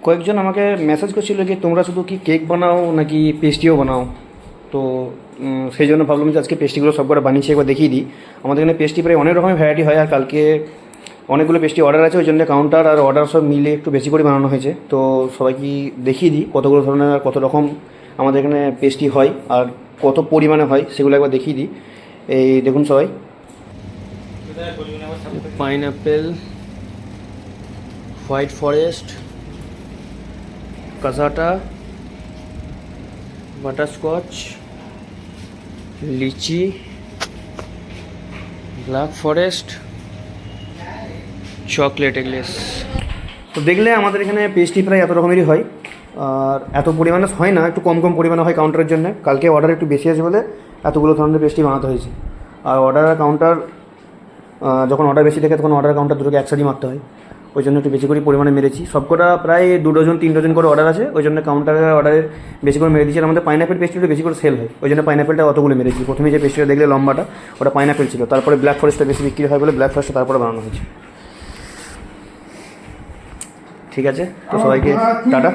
কয়েকজন আমাকে মেসেজ করছিল কি তোমরা শুধু কি কেক বানাও নাকি পেস্ট্রিও বানাও। তো সেই জন্য ভাবলাম যে আজকে পেস্ট্রিগুলো সব কটা বানিয়েছি একবার দেখিয়ে দিই। আমাদের এখানে পেস্ট্রি প্রায় অনেক রকমের ভ্যারাইটি হয়, আর কালকে অনেকগুলো পেস্ট্রি অর্ডার আছে, ওই জন্য কাউন্টার আর অর্ডার সব মিলে একটু বেশি করে বানানো হয়েছে। তো সবাইকে দেখিয়ে দিই কতগুলো ধরনের আর কত রকম আমাদের এখানে পেস্ট্রি হয় আর কত পরিমাণে হয় সেগুলো একবার দেখিয়ে দিই। এই দেখুন সবাই, পাইনঅ্যাপেল, হোয়াইট ফরেস্ট, কাসাটা, বাটারস্কচ, লিচি, ব্ল্যাক ফরেস্ট, চকলেট এগলেস। তো দেখলে আমাদের এখানে পেস্ট্রি প্রায় এত রকমেরই হয়, আর এত পরিমাণে হয় না, একটু কম কম পরিমাণে হয় কাউন্টারের জন্য। কালকে অর্ডার একটু বেশি আছে বলে এতগুলো ধরনের পেস্ট্রি বানাতে হয়েছে। আর অর্ডার আর কাউন্টার, যখন অর্ডার বেশি থাকে তখন অর্ডার কাউন্টার দুটোকে একসাথে মারতে হয়, ওই জন্য একটু বেশি করে পরিমাণে মেরেছি। সবকটা প্রায় 2 ডজন 3 ডজন করে অর্ডার আছে, ওই জন্য কাউন্টারের অর্ডারে বেশি করে মেরে দিচ্ছি। আর আমাদের পাইনঅ্যাপেল পেস্ট্রিটা বেশি করে সেল হয়, ওই জন্য পাইনঅ্যাপেলটা অতগুলো মেরেছি। প্রথমে যে পেস্ট্রিটা দেখলে লম্বাটা, ওটা পাইনঅ্যাপেল ছিল, তারপরে ব্ল্যাক ফরেস্টটা বেশি বিক্রি হয় বলে ব্ল্যাক ফরেস্টটা তারপরে বানানো হয়েছে। ঠিক আছে, তো সবাইকে টাটা।